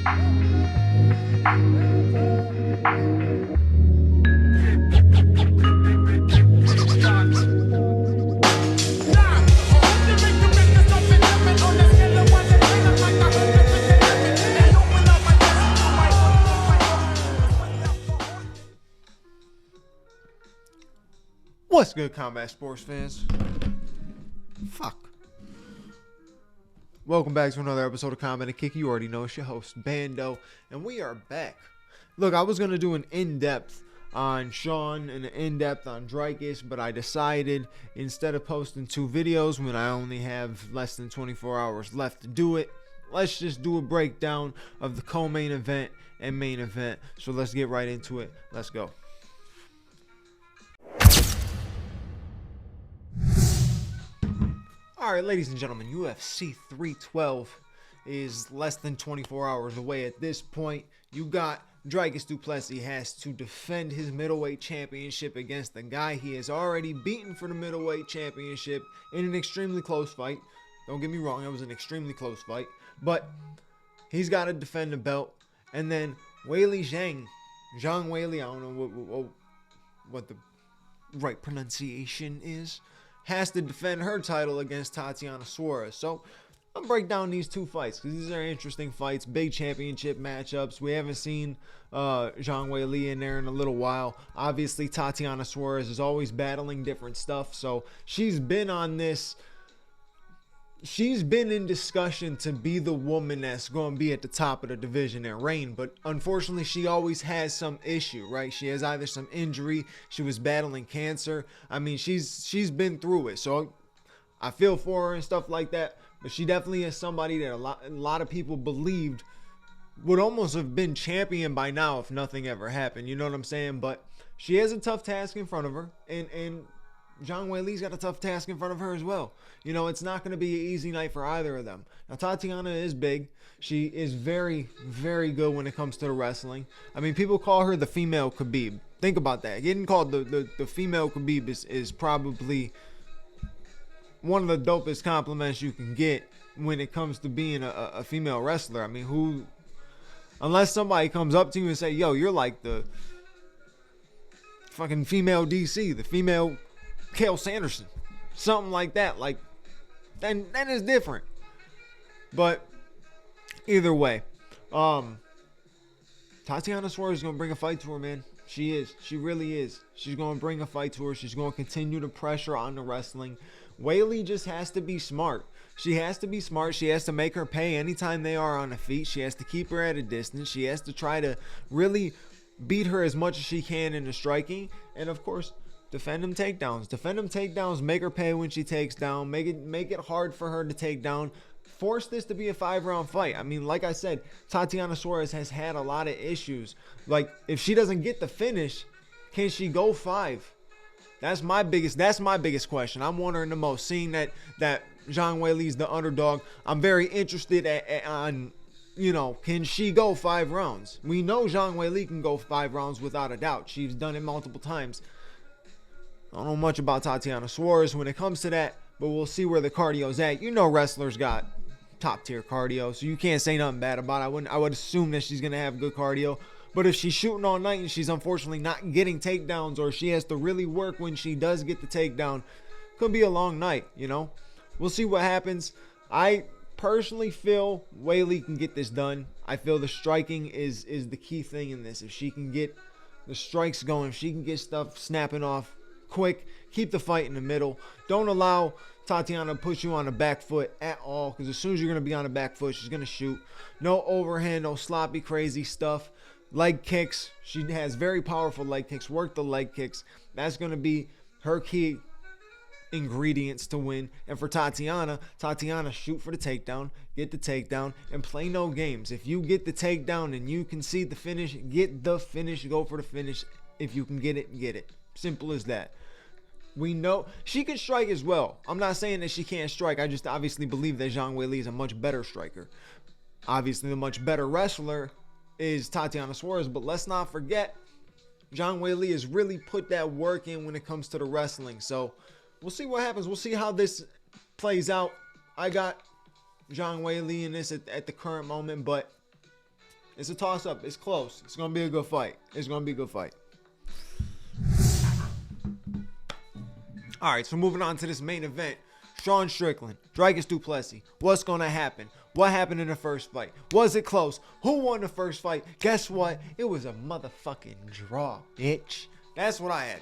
What's good, combat sports fans? Fuck. Welcome back to another episode of Combat and Kick. You already know it's your host, Bando, and we are back. Look, I was going to do an in-depth on Sean and an in-depth on Dricus, but I decided instead of posting 2 videos when I only have less than 24 hours left to do it, let's just do a breakdown of the co-main event and main event. So let's get right into it. Let's go. Alright, ladies and gentlemen, UFC 312 is less than 24 hours away at this point. You got Dricus du Plessis has to defend his middleweight championship against the guy he has already beaten for the middleweight championship in an extremely close fight. Don't get me wrong, it was an extremely close fight. But he's got to defend the belt. And then Weili Zhang, Zhang Weili, I don't know what the right pronunciation is, has to defend her title against Tatiana Suarez. So I'll break down these 2 fights because these are interesting fights, big championship matchups. We haven't seen Zhang Weili in there in a little while. Obviously, Tatiana Suarez is always battling different stuff, so she's been on this. She's been in discussion to be the woman that's going to be at the top of the division and reign, but unfortunately she always has some issue, right? She has either some injury, she was battling cancer. I mean, she's been through it, so I feel for her and stuff like that, but she definitely is somebody that a lot of people believed would almost have been champion by now if nothing ever happened, you know what I'm saying? But she has a tough task in front of her, and Zhang Weili's got a tough task in front of her as well. You know, it's not going to be an easy night for either of them. Now, Tatiana is big. She is very, very good when it comes to the wrestling. I mean, people call her the female Khabib. Think about that. Getting called the female Khabib is probably one of the dopest compliments you can get when it comes to being a female wrestler. I mean, unless somebody comes up to you and say, yo, you're like the fucking female DC, the female Kale Sanderson, something like that, like, then that is different. But either way, Tatiana Suarez is gonna bring a fight to her, man. She really is. She's gonna bring a fight to her. She's gonna continue to pressure on the wrestling. Weili just has to be smart. She has to be smart. She has to make her pay anytime they are on the feet. She has to keep her at a distance. She has to try to really beat her as much as she can in the striking, and of course, defend them takedowns. Defend them takedowns. Make her pay when she takes down. Make it hard for her to take down. Force this to be a 5-round fight. I mean, like I said, Tatiana Suarez has had a lot of issues. Like, if she doesn't get the finish, can she go 5? That's my biggest question. I'm wondering the most. Seeing that Zhang Weili's the underdog, I'm very interested on, you know, can she go 5 rounds? We know Zhang Weili can go 5 rounds without a doubt. She's done it multiple times. I don't know much about Tatiana Suarez when it comes to that, but we'll see where the cardio's at. You know, wrestlers got top tier cardio, so you can't say nothing bad about it. I would assume that she's gonna have good cardio, but if she's shooting all night and she's unfortunately not getting takedowns, or she has to really work when she does get the takedown, could be a long night. You know, we'll see what happens. I personally feel Weili can get this done. I feel the striking is the key thing in this. If she can get the strikes going, if she can get stuff snapping off quick, keep the fight in the middle. Don't allow Tatiana to push you on the back foot at all, because as soon as you're going to be on the back foot, she's going to shoot. No overhand, no sloppy, crazy stuff. Leg kicks. She has very powerful leg kicks. Work the leg kicks. That's going to be her key ingredients to win. And for Tatiana, shoot for the takedown, get the takedown, and play no games. If you get the takedown and you concede the finish, get the finish, go for the finish. If you can get it, get it. Simple as that. We know she can strike as well. I'm not saying that she can't strike. I just obviously believe that Zhang Weili is a much better striker. Obviously, the much better wrestler is Tatiana Suarez, but let's not forget, Zhang Weili has really put that work in when it comes to the wrestling. So we'll see what happens. We'll see how this plays out. I got Zhang Weili in this at the current moment, but It's a toss-up. It's close. It's going to be a good fight. It's going to be a good fight. All right, so moving on to this main event. Sean Strickland, Dricus du Plessis. What's going to happen? What happened in the first fight? Was it close? Who won the first fight? Guess what? It was a motherfucking draw, bitch. That's what I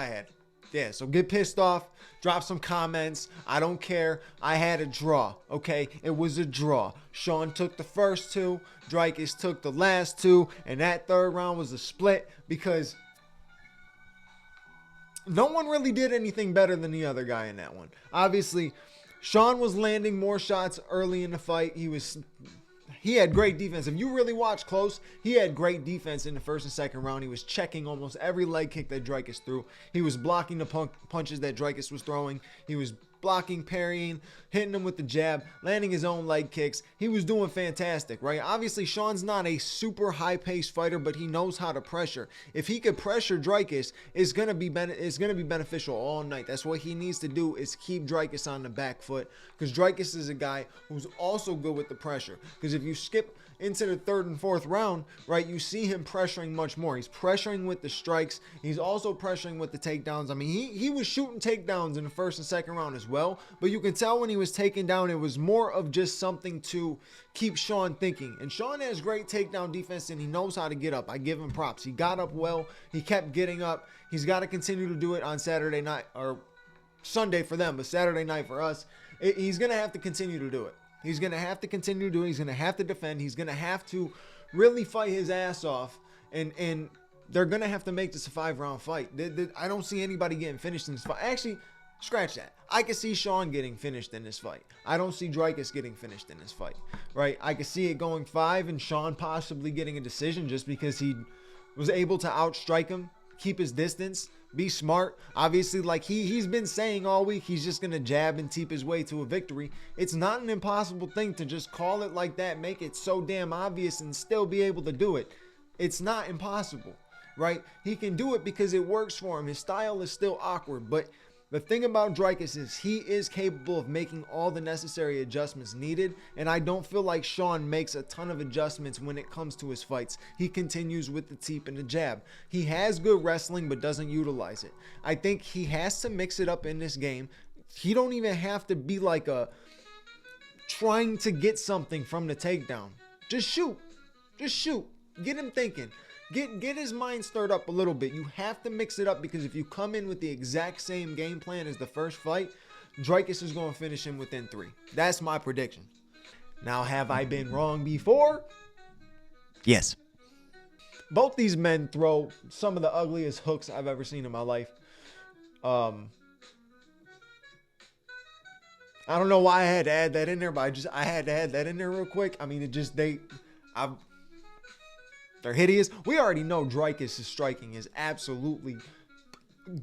had. Yeah, so get pissed off. Drop some comments. I don't care. I had a draw, okay? It was a draw. Sean took the first two. Dricus took the last two. And that third round was a split because no one really did anything better than the other guy in that one. Obviously, Sean was landing more shots early in the fight. He had great defense. If you really watch close, he had great defense in the first and second round. He was checking almost every leg kick that Dricus threw. He was blocking the punches that Dricus was throwing. He was blocking, parrying, hitting him with the jab, landing his own leg kicks. He was doing fantastic, right? Obviously, Sean's not a super high-paced fighter, but he knows how to pressure. If he could pressure Dricus, it's gonna be beneficial all night. That's what he needs to do, is keep Dricus on the back foot, because Dricus is a guy who's also good with the pressure. Because if you skip into the third and fourth round, right, you see him pressuring much more. He's pressuring with the strikes. He's also pressuring with the takedowns. I mean, he was shooting takedowns in the first and second round as well, but you can tell when he was taken down, it was more of just something to keep Sean thinking. And Sean has great takedown defense, and he knows how to get up. I give him props. He got up well. He kept getting up. He's got to continue to do it on Saturday night, or Sunday for them, but Saturday night for us. He's going to have to continue to do it. He's going to have to continue doing. He's going to have to defend. He's going to have to really fight his ass off. And they're going to have to make this a 5-round fight. I don't see anybody getting finished in this fight. Actually, scratch that. I can see Sean getting finished in this fight. I don't see Dricus getting finished in this fight. Right? I can see it going 5 and Sean possibly getting a decision just because he was able to outstrike him, keep his distance, be smart. Obviously, like he's been saying all week, he's just going to jab and teep his way to a victory. It's not an impossible thing to just call it like that, make it so damn obvious and still be able to do it. It's not impossible, right? He can do it because it works for him. His style is still awkward, but the thing about Dricus is he is capable of making all the necessary adjustments needed, and I don't feel like Sean makes a ton of adjustments when it comes to his fights. He continues with the teep and the jab. He has good wrestling, but doesn't utilize it. I think he has to mix it up in this game. He don't even have to be like trying to get something from the takedown. Just shoot. Just shoot. Get him thinking. Get his mind stirred up a little bit. You have to mix it up, because if you come in with the exact same game plan as the first fight, Dricus is going to finish him within 3. That's my prediction. Now, have I been wrong before? Yes. Both these men throw some of the ugliest hooks I've ever seen in my life. I don't know why I had to add that in there, but I had to add that in there real quick. I mean, they're hideous. We already know Dricus' striking is absolutely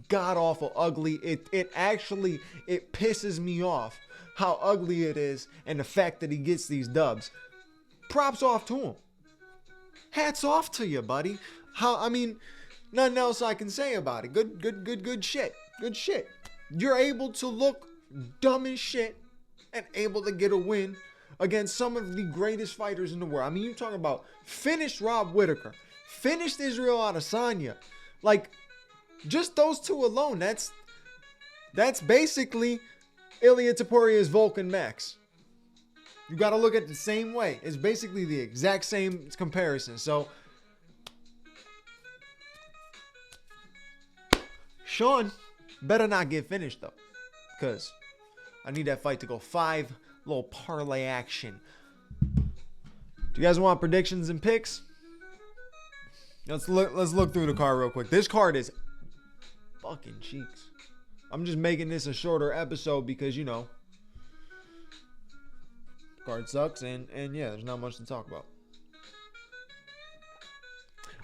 god-awful ugly. It pisses me off how ugly it is, and the fact that he gets these dubs. Props off to him. Hats off to you, buddy. Nothing else I can say about it. Good shit. Good shit. You're able to look dumb as shit and able to get a win against some of the greatest fighters in the world. I mean, you're talking about finished Rob Whittaker, finished Israel Adesanya. Like, just those two alone, that's basically Ilia Topuria's Vulcan Max. You got to look at it the same way. It's basically the exact same comparison. So, Sean better not get finished, though, because I need that fight to go 5. Little parlay action. Do you guys want predictions and picks? Let's look through the card real quick. This card is fucking cheeks. I'm just making this a shorter episode because, you know, card sucks and yeah, there's not much to talk about.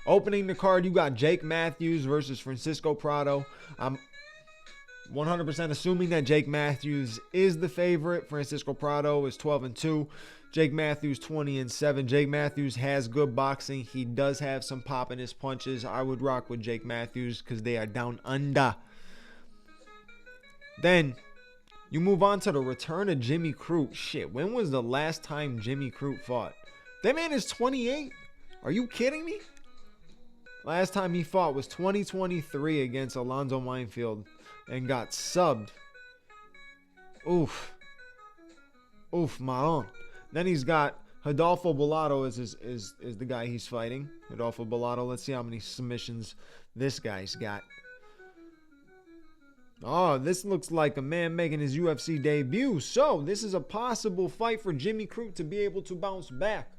Opening the card, you got Jake Matthews versus Francisco Prado. I'm 100% assuming that Jake Matthews is the favorite. Francisco Prado is 12-2. Jake Matthews 20-7. Jake Matthews has good boxing. He does have some pop in his punches. I would rock with Jake Matthews because they are down under. Then you move on to the return of Jimmy Crute. Shit, when was the last time Jimmy Crute fought? That man is 28. Are you kidding me? Last time he fought was 2023 against Alonzo Minefield and got subbed. Oof. Oof, Maron. Then he's got Rodolfo Bellato is the guy he's fighting. Rodolfo Bellato. Let's see how many submissions this guy's got. Oh, this looks like a man making his UFC debut. So, this is a possible fight for Jimmy Crute to be able to bounce back.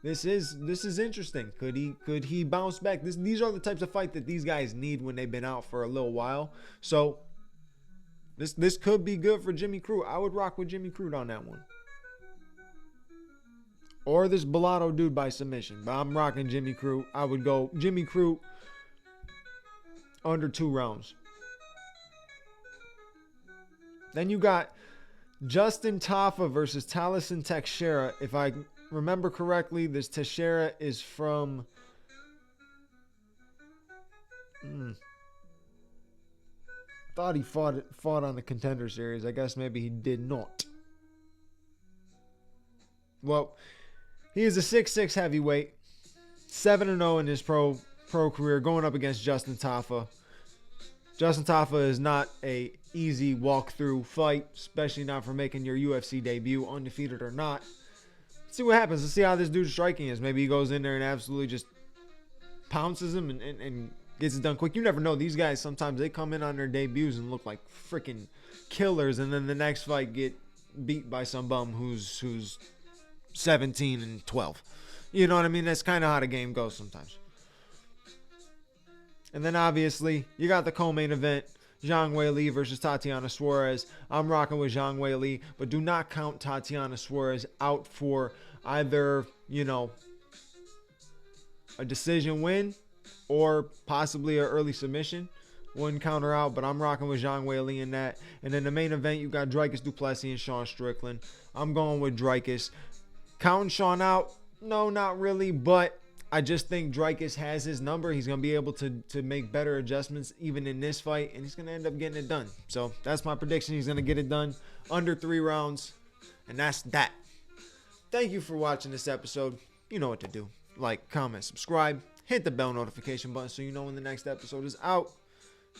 This is interesting. Could he bounce back? These are the types of fight that these guys need when they've been out for a little while. So, this could be good for Jimmy Crute. I would rock with Jimmy Crute on that one. Or this Bellato dude by submission. But I'm rocking Jimmy Crute. I would go Jimmy Crute under 2 rounds. Then you got Justin Tafa versus Talison Teixeira. If I remember correctly, this Teixeira is from... Thought he fought on the Contender Series. I guess maybe he did not. Well, he is a 6'6" heavyweight. 7-0 in his pro career, going up against Justin Tafa. Justin Tafa is not a easy walkthrough fight, especially not for making your UFC debut, undefeated or not. Let's see what happens. Let's see how this dude's striking is. Maybe he goes in there and absolutely just pounces him and gets it done quick. You never know. These guys, sometimes they come in on their debuts and look like freaking killers, and then the next fight get beat by some bum who's 17 and 12. You know what I mean? That's kind of how the game goes sometimes. And then obviously, you got the co-main event, Zhang Weili versus Tatiana Suarez. I'm rocking with Zhang Weili, but do not count Tatiana Suarez out for either, a decision win or possibly an early submission. Wouldn't count her out, but I'm rocking with Zhang Weili in that. And then the main event, you got Dricus du Plessis and Sean Strickland. I'm going with Dricus. Counting Sean out? No, not really, but I just think Dricus has his number. He's going to be able to make better adjustments even in this fight, and he's going to end up getting it done. So that's my prediction. He's going to get it done under 3 rounds, and that's that. Thank you for watching this episode. You know what to do. Like, comment, subscribe, hit the bell notification button so you know when the next episode is out.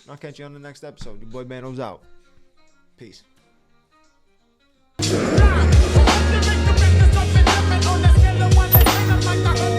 And I'll catch you on the next episode. Your boy Bando's out. Peace. On the scale of 1 to 10, I'm like a